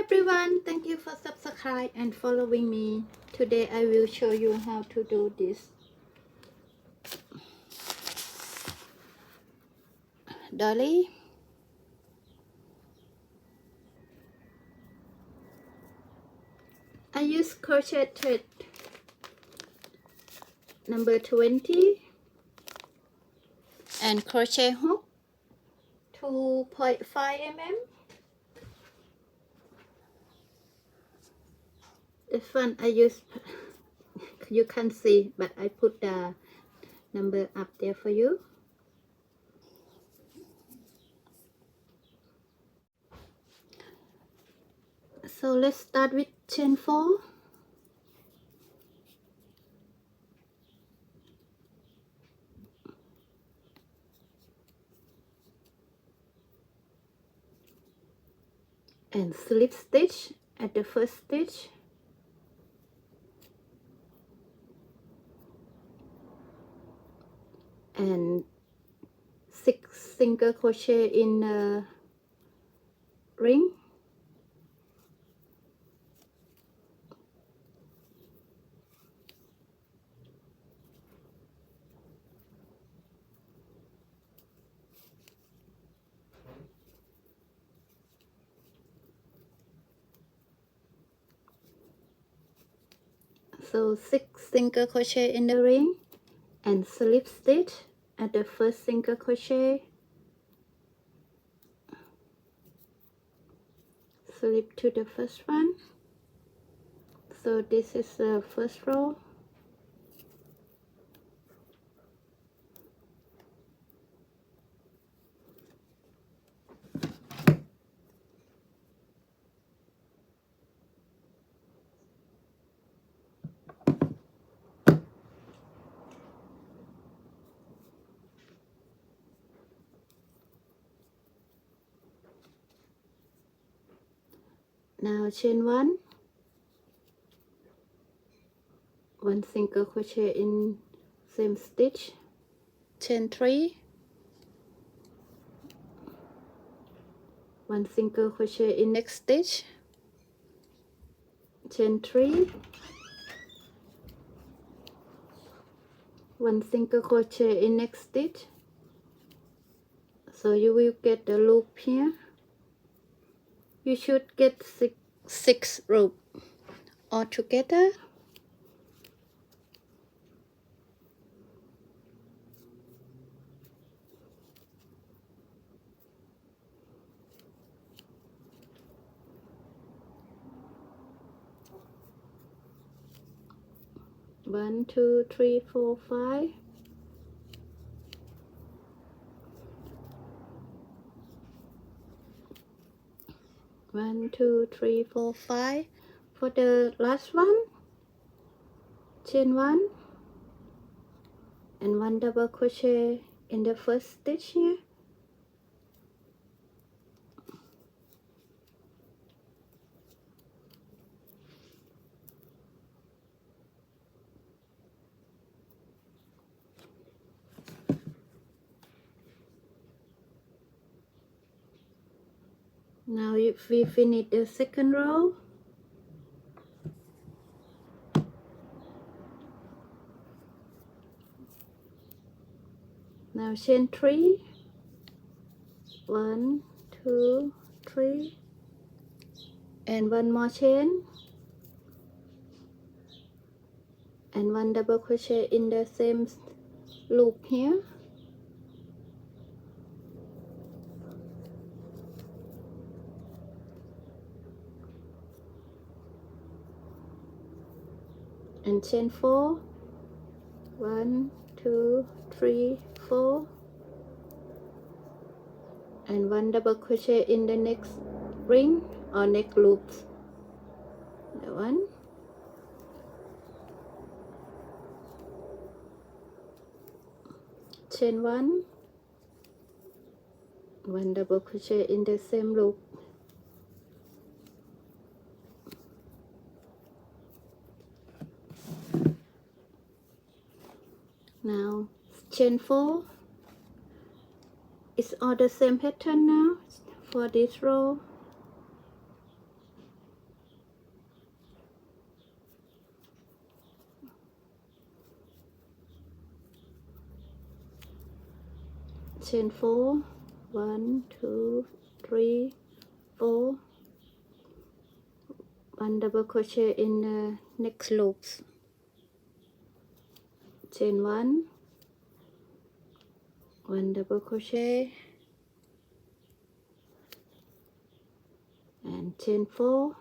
everyone, thank you for subscribe and following me. Today I will show you how to do this dolly. I use crochet thread number 20 and crochet hook 2.5 mm. This one I use, you can't see, but I put the number up there for you. So let's start with chain 4. And slip stitch at the first stitch. And 6 single crochet in the ring. So 6 single crochet in the ring and slip stitch at the first single crochet, slip to the first one. So this is the first row. Now chain 1 single crochet in same stitch, chain 3 1 single crochet in next stitch, chain 3 1 single crochet in next stitch. So you will get the loop here. You should get six rope all together. One, two, three, four, 5. One, two, three, four, 5. For the last one, chain 1 and 1 double crochet in the first stitch here. Now if we finish the second row, now chain 3, 1, 2, 3, and 1 more chain and 1 double crochet in the same loop here. And chain 4, 1, 2, 3, 4, and 1 double crochet in the next ring or next loops. The one, chain 1, 1 double crochet in the same loop. Now chain 4, it's all the same pattern now for this row. chain 4, 1, 2, 3, 4, 1 double crochet in the next loops, chain 1, 1 double crochet, and chain 4,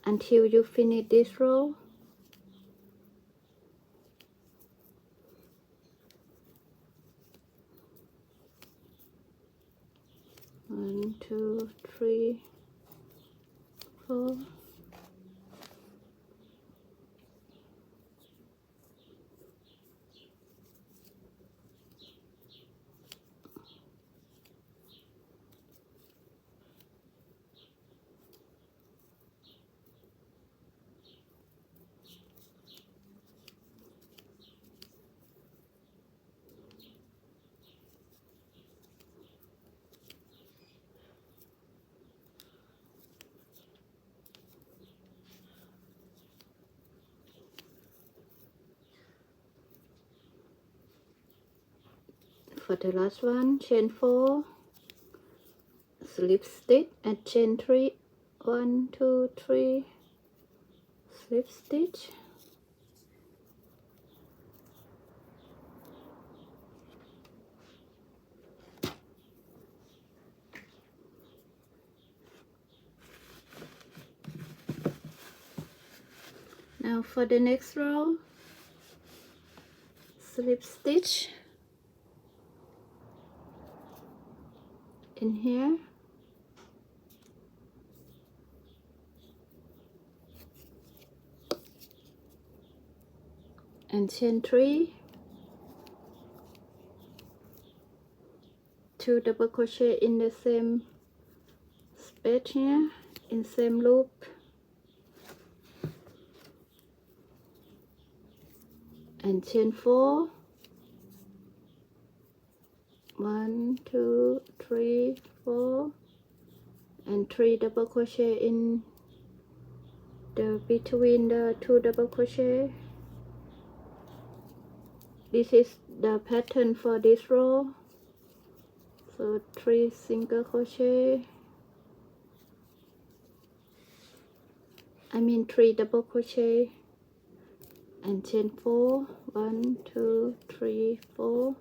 until you finish this row. One, two, three, 4. For the last one, chain 4, slip stitch and chain 3, 1, 2, 3, slip stitch, now for the next row, slip stitch in here, and chain 3, 2 double crochet in the same space here, in same loop, and chain 4, 1, 2, 3, 4, and 3 double crochet in the between the 2 double crochet. This is the pattern for this row, so 3 single crochet, 3 double crochet, and chain 4, 1, 2, 3, 4,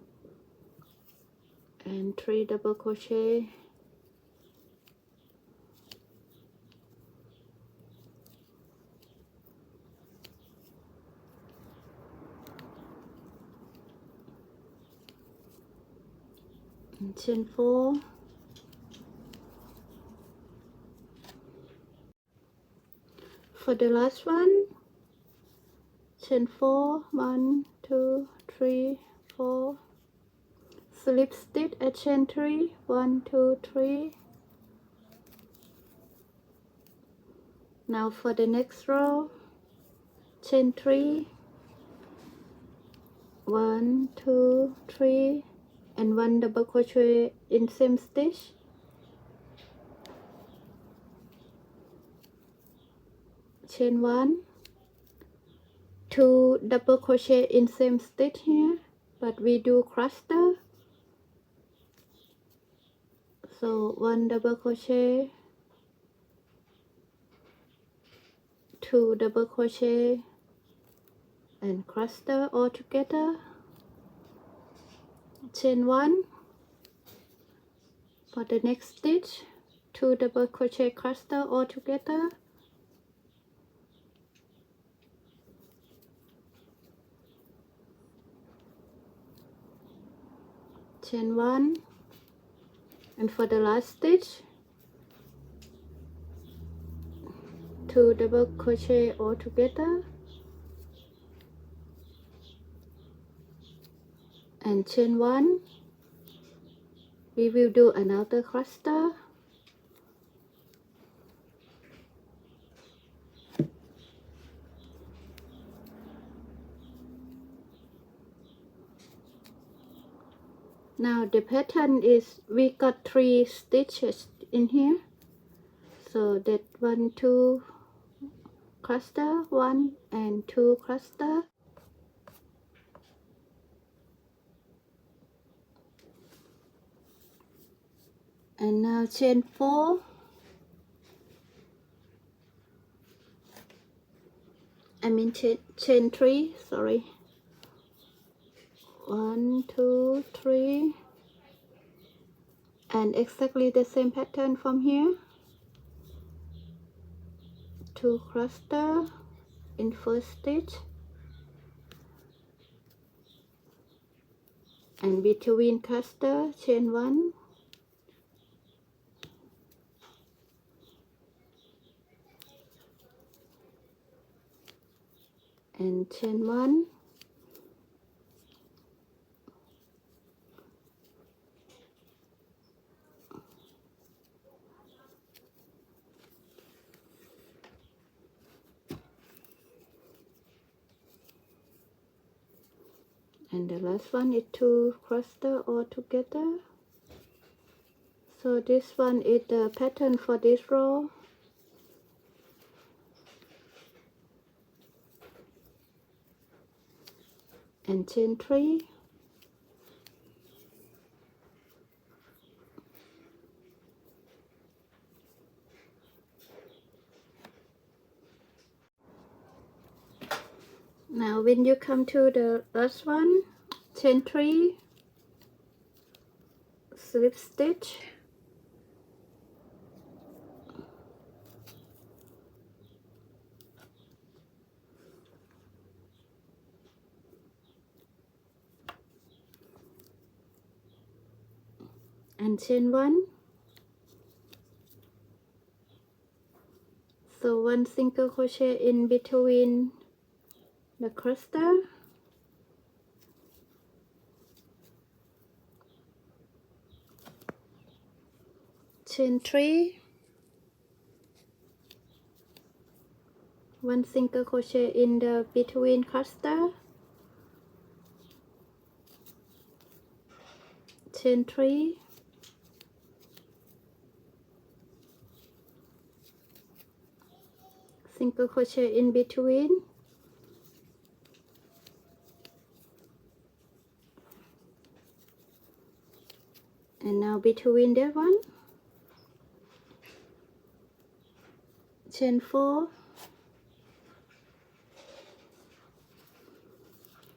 and 3 double crochet, and chain 4, for the last one, chain 4, 1, 2, 3, 4, slip stitch at chain 3, 1, 2, 3. Now for the next row, chain 3, 1, 2, 3, and 1 double crochet in same stitch, chain 1, 2 double crochet in same stitch here, but we do cluster, so 1 double crochet, 2 double crochet, and cluster all together, chain 1, for the next stitch, 2 double crochet, cluster all together, chain 1, and for the last stitch, 2 double crochet all together, and chain 1. We will do another cluster, now the pattern is we got 3 stitches in here, so that 1, 2, cluster, 1 and 2 cluster, and now chain 4, I mean chain 3, sorry, 1 2 3, and exactly the same pattern from here, 2 cluster in first stitch, and between cluster chain 1, and chain 1, and the last one is 2 cluster all together. So this one is the pattern for this row, and chain 3, now when you come to the last one, chain 3, slip stitch, and chain 1, so 1 single crochet in between the cluster, chain 3, 1 single crochet in the between cluster, chain 3, single crochet in between, and now between that one, chain 4,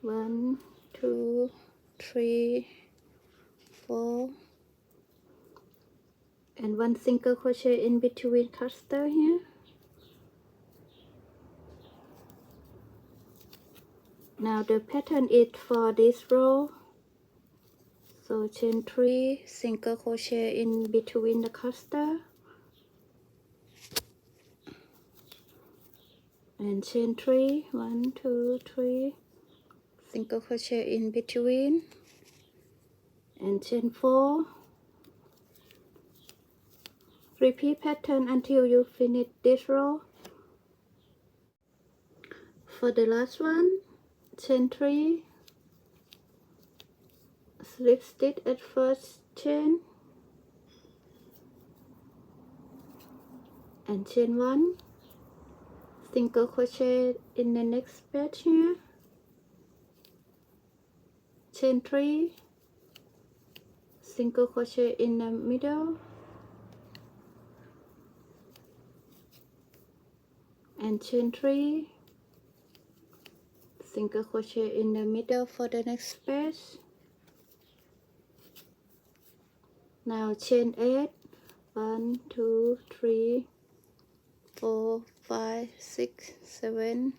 1 2 3 4, and 1 single crochet in between cluster here. Now the pattern is for this row, so chain 3, single crochet in between the cluster, and chain 3, 1 2 3, single crochet in between, and chain 4, repeat pattern until you finish this row. For the last one, chain 3, slip stitch at first chain, and chain 1, single crochet in the next page here, chain 3, single crochet in the middle, and chain 3, single crochet in the middle for the next page. Now chain 8, 1 2 3 4 5 6 7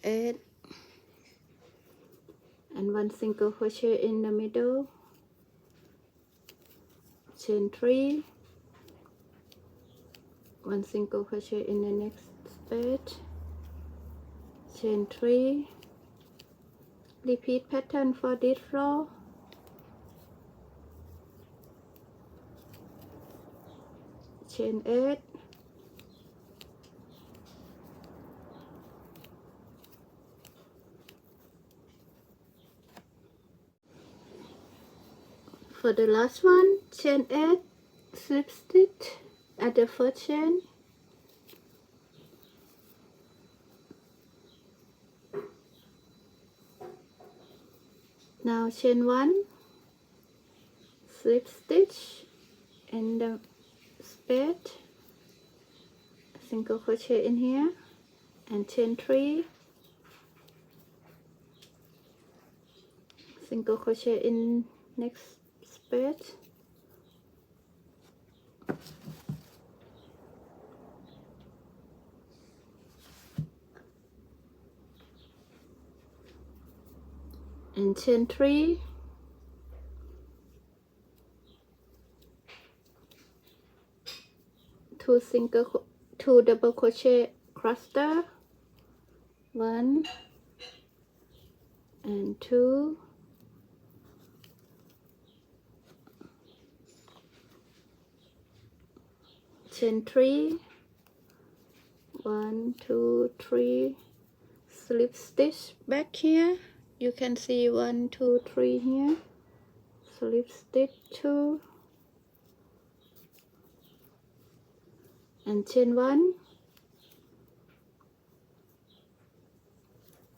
8, and 1 single crochet in the middle, chain 3, 1 single crochet in the next page, chain 3, repeat pattern for this row, chain 8, for the last one, chain 8, slip stitch at the first chain, Now chain 1, slip stitch in the space, single crochet in here, and chain 3, single crochet in next space, and chain 3, two double crochet cluster, 1 and 2, chain 3, 1 2 3, slip stitch back here. You can see 1 2 3 here, slip stitch 2, and chain 1,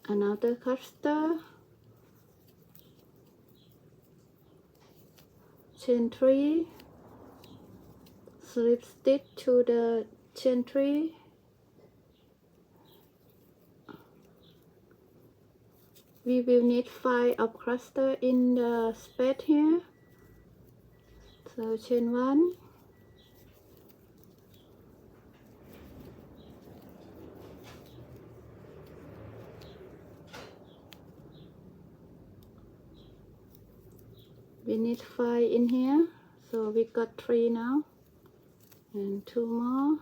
another cluster, chain 3, slip stitch to the chain 3, we will need 5 of cluster in the space here, so chain 1, we need 5 in here, so we got 3 now, and 2 more.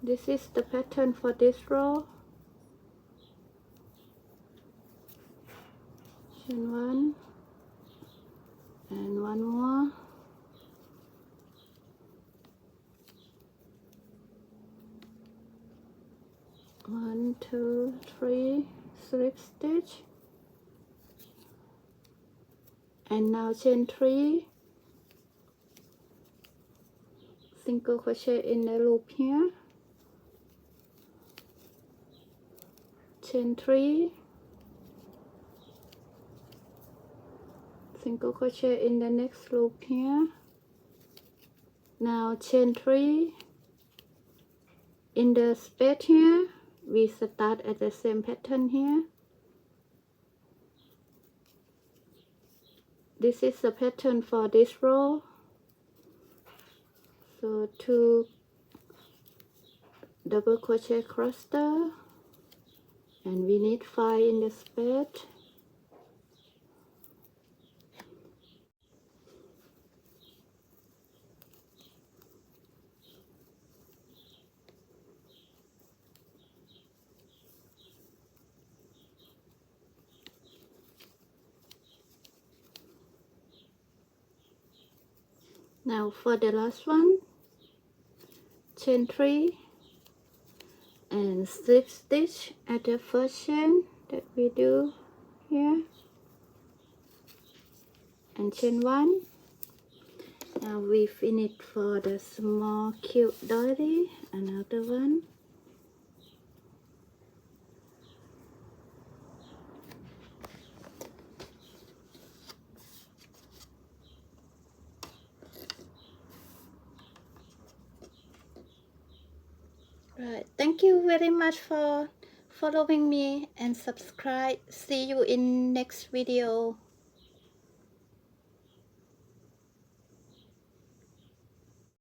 This is the pattern for this row. Chain 1 and 1 more, one, 2, 3, slip stitch, and now chain 3, single crochet in the loop here, chain 3, single crochet in the next loop here, now chain 3 in the space here. We start at the same pattern here. This is the pattern for this row, so 2 double crochet cluster, and we need 5 in the space. Now for the last one, chain 3 and slip stitch at the first chain that we do here, and chain 1. Now we finish for the small cute doily, another one, right. Thank you very much for following me and subscribe. See you in next video.